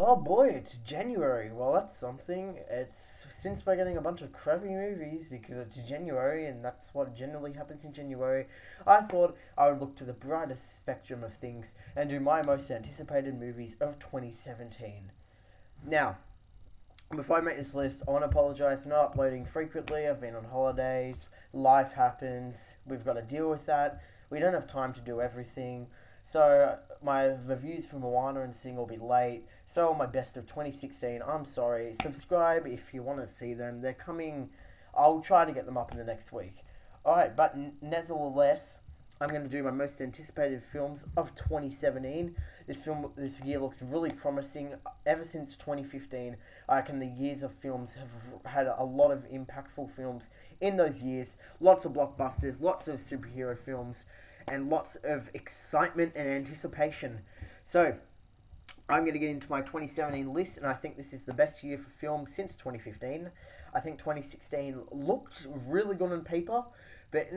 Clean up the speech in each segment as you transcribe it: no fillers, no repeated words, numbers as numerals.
Oh boy, it's January. Well, that's something. It's since we're getting a bunch of crappy movies because it's January and that's what generally happens in January. I thought I would look to the brightest spectrum of things and do my most anticipated movies of 2017. Now, before I make this list, I want to apologize for not uploading frequently. I've been on holidays, life happens, we've got to deal with that. We don't have time to do everything. So, my reviews for Moana and Sing will be late. So, are my best of 2016. I'm sorry. Subscribe if you want to see them. They're coming. I'll try to get them up in the next week. Alright, but nevertheless, I'm going to do my most anticipated films of 2017. This year looks really promising. Ever since 2015, I reckon the years of films have had a lot of impactful films in those years. Lots of blockbusters, lots of superhero films, and lots of excitement and anticipation. So, I'm going to get into my 2017 list, and I think this is the best year for film since 2015. I think 2016 looked really good on paper, but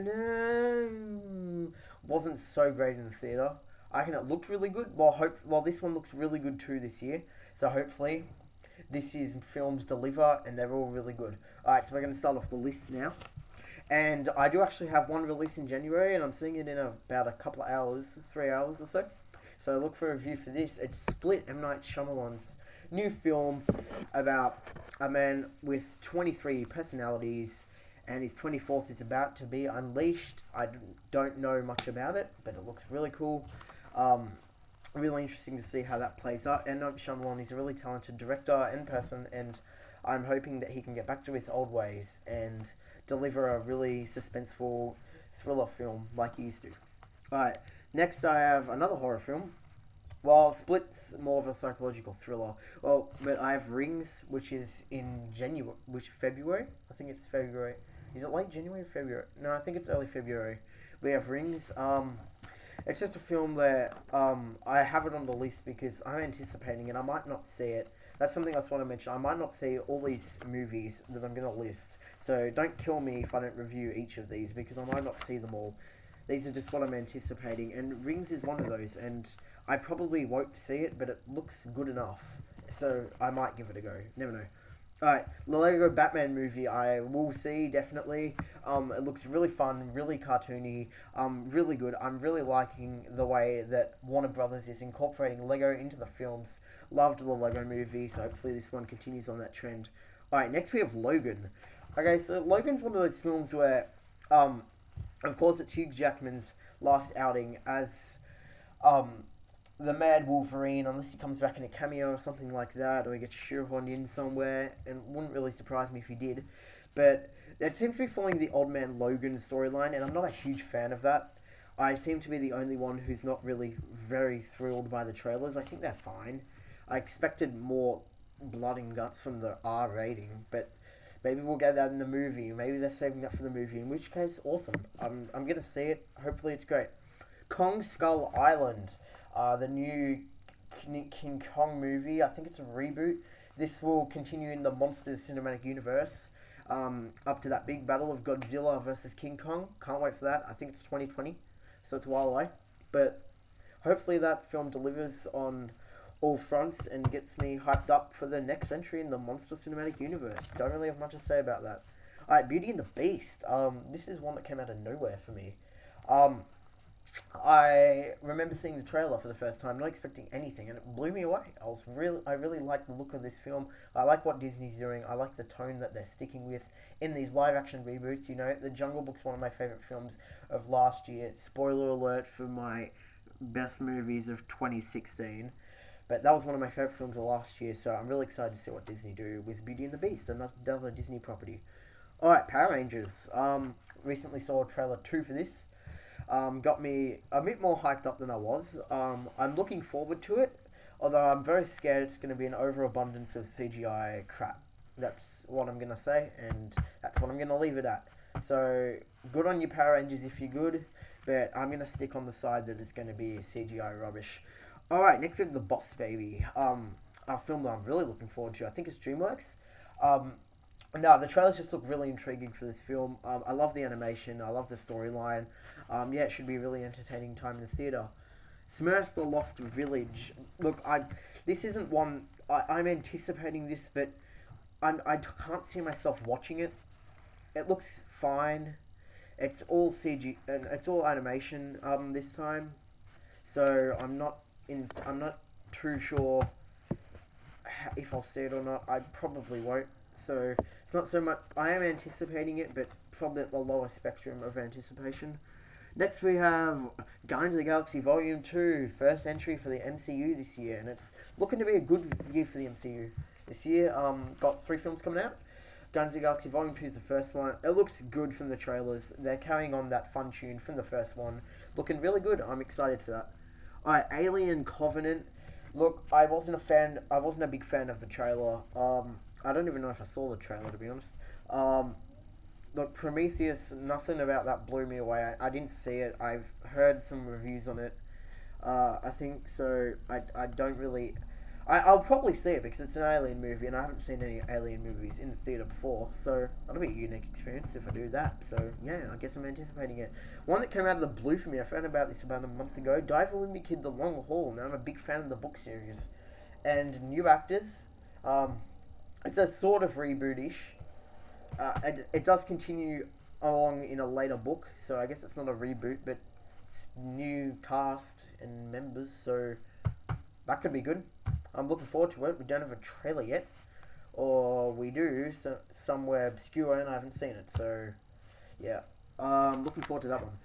wasn't so great in the theater. I reckon it looked really good. Well, this one looks really good too this year. So hopefully, this year's films deliver, and they're all really good. All right, so we're going to start off the list now. And I do actually have one release in January, and I'm seeing it in about a couple of hours, 3 hours or so. So look for a review for this. It's Split, M. Night Shyamalan's new film about a man with 23 personalities, and his 24th is about to be unleashed. I don't know much about it, but it looks really cool. Really interesting to see how that plays out. And M. Night Shyamalan is a really talented director and person, and I'm hoping that he can get back to his old ways and deliver a really suspenseful thriller film like he used to. Alright, next I have another horror film. Well, Split's more of a psychological thriller. Well, but I have Rings, which is in February? I think it's February. Is it late January or February? No, I think it's early February. We have Rings. It's just a film that I have it on the list because I'm anticipating it. I might not see it. That's something else I want to mention. I might not see all these movies that I'm going to list. So don't kill me if I don't review each of these because I might not see them all. These are just what I'm anticipating, and Rings is one of those, and I probably won't see it, but it looks good enough. So I might give it a go. Never know. Alright, the Lego Batman movie I will see, definitely. It looks really fun, really cartoony, really good. I'm really liking the way that Warner Brothers is incorporating Lego into the films. Loved the Lego movie, so hopefully this one continues on that trend. Alright, next we have Logan. Okay, so Logan's one of those films where, of course, it's Hugh Jackman's last outing as the Mad Wolverine, unless he comes back in a cameo or something like that, or he gets shoehorned in somewhere, and it wouldn't really surprise me if he did. But it seems to be following the Old Man Logan storyline, and I'm not a huge fan of that. I seem to be the only one who's not really very thrilled by the trailers. I think they're fine. I expected more blood and guts from the R rating, but maybe we'll get that in the movie. Maybe they're saving that for the movie, in which case, awesome. I'm going to see it. Hopefully it's great. Kong Skull Island, the new King Kong movie. I think it's a reboot. This will continue in the Monsters cinematic universe, up to that big battle of Godzilla versus King Kong. Can't wait for that. I think it's 2020, so it's a while away. But hopefully that film delivers on all fronts and gets me hyped up for the next entry in the Monster Cinematic Universe. Don't really have much to say about that. Alright, Beauty and the Beast. This is one that came out of nowhere for me. I remember seeing the trailer for the first time, not expecting anything, and it blew me away. I really like the look of this film. I like what Disney's doing. I like the tone that they're sticking with in these live-action reboots. You know, The Jungle Book's one of my favorite films of last year. Spoiler alert for my best movies of 2016. But that was one of my favourite films of last year, so I'm really excited to see what Disney do with Beauty and the Beast, another Disney property. Alright, Power Rangers. Recently saw trailer 2 for this. Got me a bit more hyped up than I was. I'm looking forward to it, although I'm very scared it's going to be an overabundance of CGI crap. That's what I'm going to say, and that's what I'm going to leave it at. So, good on you, Power Rangers, if you're good, but I'm going to stick on the side that it's going to be CGI rubbish. Alright, next we have The Boss Baby. A film that I'm really looking forward to. I think it's DreamWorks. No, the trailers just look really intriguing for this film. I love the animation. I love the storyline. Yeah, it should be a really entertaining time in the theatre. Smurfs: The Lost Village. Look, this isn't one I'm anticipating this, but I can't see myself watching it. It looks fine. It's all CG and it's all animation this time, so I'm not too sure if I'll see it or not. I probably won't. So it's not so much. I am anticipating it, but probably at the lower spectrum of anticipation. Next we have Guardians of the Galaxy Volume 2, first entry for the MCU this year, and it's looking to be a good year for the MCU this year. Got 3 films coming out. Guardians of the Galaxy Volume 2 is the first one. It looks good from the trailers. They're carrying on that fun tune from the first one. Looking really good. I'm excited for that. Alright, Alien Covenant. Look, I wasn't a big fan of the trailer. I don't even know if I saw the trailer, to be honest. Look, Prometheus, nothing about that blew me away. I didn't see it. I've heard some reviews on it. I think so. I don't really. I'll probably see it because it's an Alien movie, and I haven't seen any Alien movies in the theater before. So that'll be a unique experience if I do that. So yeah, I guess I'm anticipating it. One that came out of the blue for me, I found about this about a month ago. Diver with Me Kid: The Long Haul. Now I'm a big fan of the book series, and new actors. It's a sort of reboot-ish. It does continue along in a later book, so I guess it's not a reboot, but it's new cast and members, so that could be good. I'm looking forward to it. We don't have a trailer yet, or we do, so somewhere obscure, and I haven't seen it, so yeah. Looking forward to that one.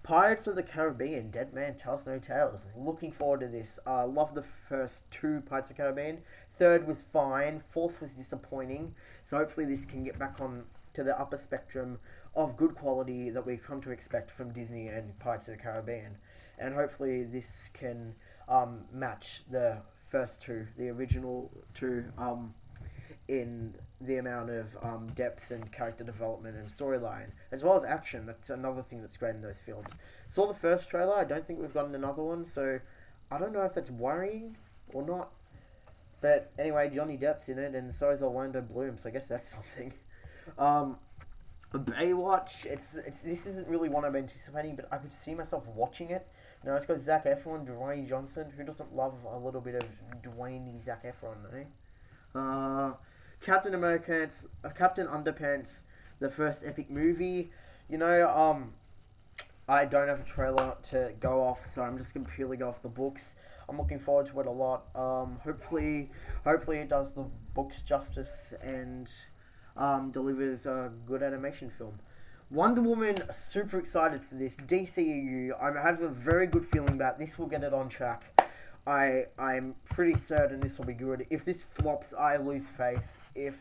Pirates of the Caribbean, Dead Man Tells No Tales. Looking forward to this. I love the first 2 Pirates of the Caribbean. Third was fine. Fourth was disappointing. So hopefully this can get back on to the upper spectrum of good quality that we've come to expect from Disney and Pirates of the Caribbean. And hopefully this can match the first 2, the original 2, in the amount of depth and character development and storyline, as well as action. That's another thing that's great in those films. Saw the first trailer. I don't think we've gotten another one, so I don't know if that's worrying or not. But anyway, Johnny Depp's in it, and so is Orlando Bloom, so I guess that's something. Baywatch, this isn't really one I'm anticipating, but I could see myself watching it. Now it's got Zac Efron, Dwayne Johnson. Who doesn't love a little bit of Dwayne Zac Efron, eh? Captain Underpants, the first epic movie. You know, I don't have a trailer to go off, so I'm just gonna purely go off the books. I'm looking forward to it a lot. Hopefully it does the books justice and delivers a good animation film. Wonder Woman, super excited for this. DCEU, I have a very good feeling about this will get it on track. I'm pretty certain this will be good. If this flops, I lose faith. If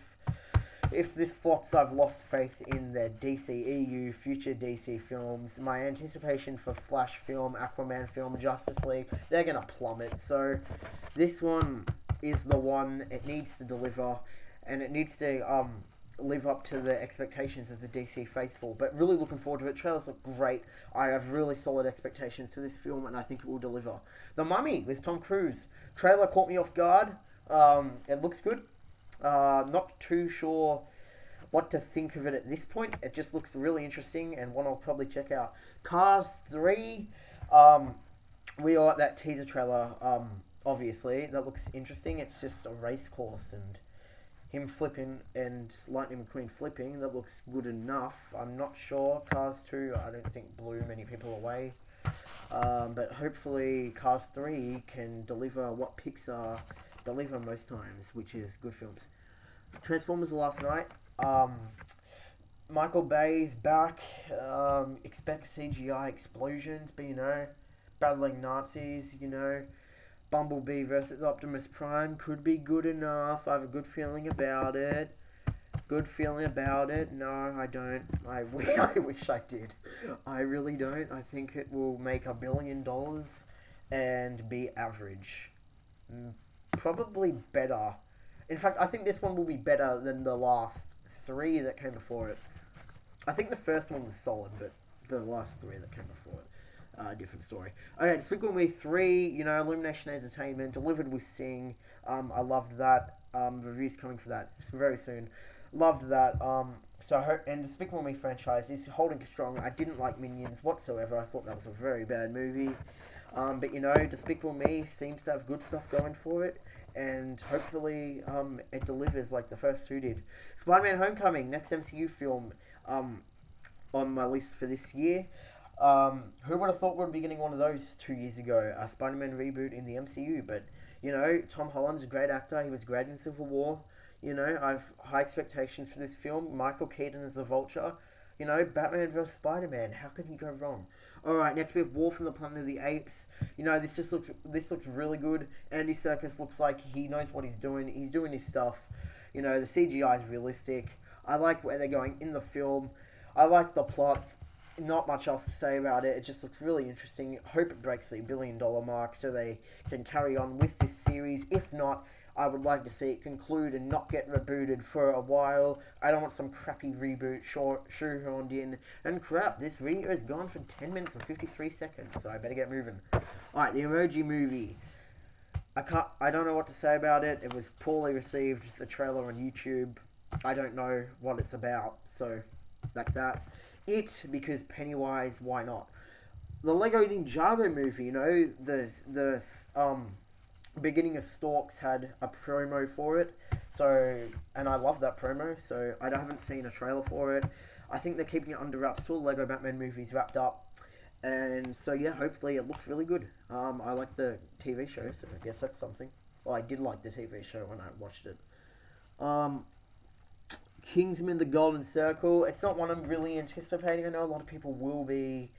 this flops, I've lost faith in the DCEU, future DC films. My anticipation for Flash film, Aquaman film, Justice League, they're going to plummet. So this one is the one. It needs to deliver, and it needs to live up to the expectations of the DC faithful. But really looking forward to it. Trailers look great. I have really solid expectations to this film, and I think it will deliver. The Mummy with Tom Cruise. Trailer caught me off guard. It looks good. Not too sure what to think of it at this point. It just looks really interesting and one I'll probably check out. Cars 3, we are at that teaser trailer, obviously. That looks interesting. It's just a race course and him flipping and Lightning McQueen flipping. That looks good enough. I'm not sure. Cars 2, I don't think blew many people away. But hopefully Cars 3 can deliver what Pixar deliver most times, which is good films. Transformers: The Last Night. Michael Bay's back. Expect CGI explosions, but battling Nazis, Bumblebee versus Optimus Prime could be good enough. I have a good feeling about it. No, I don't. I wish I did. I really don't. I think it will make $1 billion and be average. Probably better. In fact, I think this one will be better than the last 3 that came before it. I think the first one was solid, but the last 3 that came before it. Different story. Okay, Despicable Me 3, Illumination Entertainment, delivered with Sing. I loved that. Reviews coming for that very soon. Loved that. And Despicable Me franchise is holding strong. I didn't like Minions whatsoever. I thought that was a very bad movie. But Despicable Me seems to have good stuff going for it. and hopefully it delivers like the first two did. Spider-Man: Homecoming, next MCU film on my list for this year. Who would have thought we'd be getting one of those 2 years ago? A Spider-Man reboot in the MCU, but you know, Tom Holland's a great actor. He was great in Civil War. You know, I have high expectations for this film. Michael Keaton as the Vulture. You know, Batman vs Spider-Man. How can he go wrong? All right, next we have War from the Planet of the Apes. You know, this looks really good. Andy Serkis looks like he knows what he's doing. He's doing his stuff. You know, the CGI is realistic. I like where they're going in the film. I like the plot. Not much else to say about it. It just looks really interesting. Hope it breaks the $1 billion mark so they can carry on with this series. If not, I would like to see it conclude and not get rebooted for a while. I don't want some crappy reboot shoehorned in. And crap, this video is gone for 10 minutes and 53 seconds, so I better get moving. Alright, the Emoji Movie. I don't know what to say about it. It was poorly received, the trailer on YouTube. I don't know what it's about, so that's that. It, because Pennywise, why not? The Lego Ninjago movie, you know, the beginning of Stalks had a promo for it, so, and I love that promo, so I haven't seen a trailer for it. I think they're keeping it under wraps till the Lego Batman movie's wrapped up, and so yeah, hopefully it looks really good. I like the TV show, so I guess that's something. Well, I did like the TV show when I watched it. Kingsman: The Golden Circle. It's not one I'm really anticipating. I know a lot of people will be.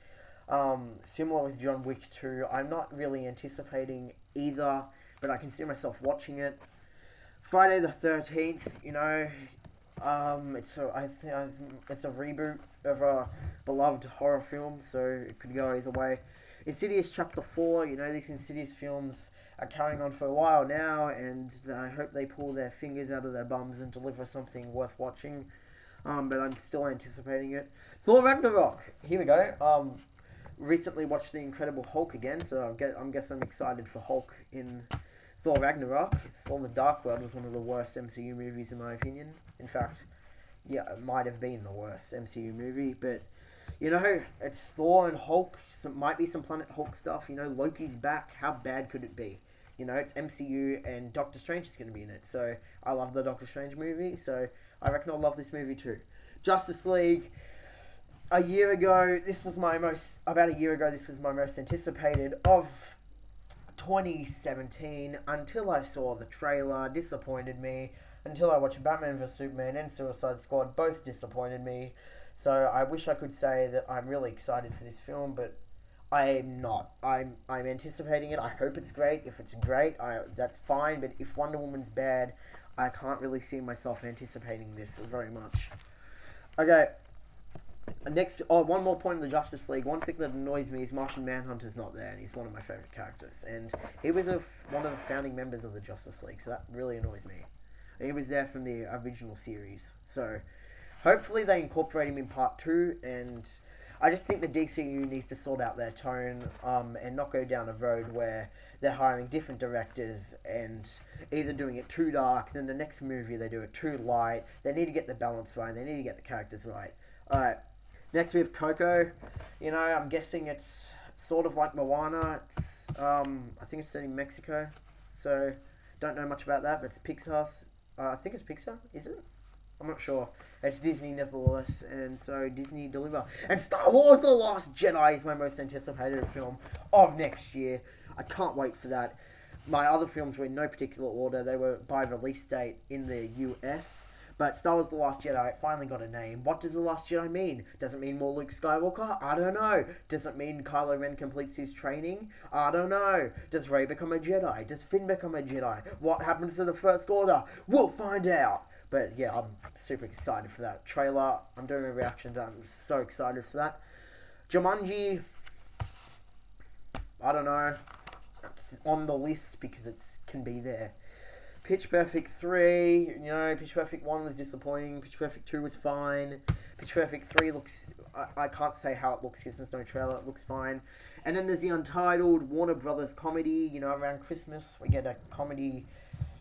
Similar with John Wick 2. I'm not really anticipating either, but I can see myself watching it. Friday the 13th. You know, it's a reboot of a beloved horror film, so it could go either way. Insidious Chapter 4. You know, these Insidious films are carrying on for a while now, and I hope they pull their fingers out of their bums and deliver something worth watching. But I'm still anticipating it. Thor Ragnarok. Here we go. Recently watched The Incredible Hulk again, so I guess I'm excited for Hulk in Thor Ragnarok. Thor: The Dark World was one of the worst MCU movies in my opinion. In fact, yeah, it might have been the worst MCU movie, but you know, it's Thor and Hulk. Might be some Planet Hulk stuff. You know, Loki's back. How bad could it be? You know, it's MCU and Doctor Strange is going to be in it. So I love the Doctor Strange movie. So I reckon I'll love this movie too. Justice League. About a year ago, this was my most anticipated of 2017 until I saw the trailer. Disappointed me. Until I watched Batman vs Superman and Suicide Squad. Both disappointed me. So I wish I could say that I'm really excited for this film, but I'm not. I'm anticipating it. I hope it's great. If it's great, that's fine. But if Wonder Woman's bad, I can't really see myself anticipating this very much. Okay. Next, one more point in the Justice League. One thing that annoys me is Martian Manhunter's not there, and he's one of my favorite characters. And he was one of the founding members of the Justice League, so that really annoys me. And he was there from the original series. So hopefully they incorporate him in part 2, and I just think the DCU needs to sort out their tone and not go down a road where they're hiring different directors and either doing it too dark, then the next movie they do it too light. They need to get the balance right. They need to get the characters right. Alright, next we have Coco. You know, I'm guessing it's sort of like Moana. It's I think it's set in Mexico, so don't know much about that, but it's Pixar's. I think it's Pixar, is it? I'm not sure. It's Disney nevertheless, and so Disney deliver. And Star Wars: The Last Jedi is my most anticipated film of next year. I can't wait for that. My other films were in no particular order. They were by release date in the US. But Star Wars: The Last Jedi finally got a name. What does The Last Jedi mean? Does it mean more Luke Skywalker? I don't know. Does it mean Kylo Ren completes his training? I don't know. Does Rey become a Jedi? Does Finn become a Jedi? What happens to the First Order? We'll find out. But yeah, I'm super excited for that trailer. I'm doing a reaction to that. I'm so excited for that. Jumanji, I don't know. It's on the list because it can be there. Pitch Perfect 3, you know, Pitch Perfect 1 was disappointing. Pitch Perfect 2 was fine. Pitch Perfect 3 looks... I can't say how it looks because there's no trailer. It looks fine. And then there's the Untitled Warner Brothers comedy. You know, around Christmas, we get a comedy...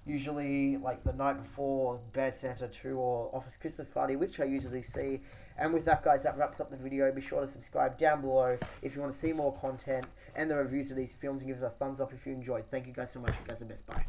usually like the night before Bad Santa 2 or Office Christmas Party, which I usually see. And with that, guys, that wraps up the video. Be sure to subscribe down below if you want to see more content and the reviews of these films, and give us a thumbs up if you enjoyed. Thank you guys so much. You guys are the best. Bye.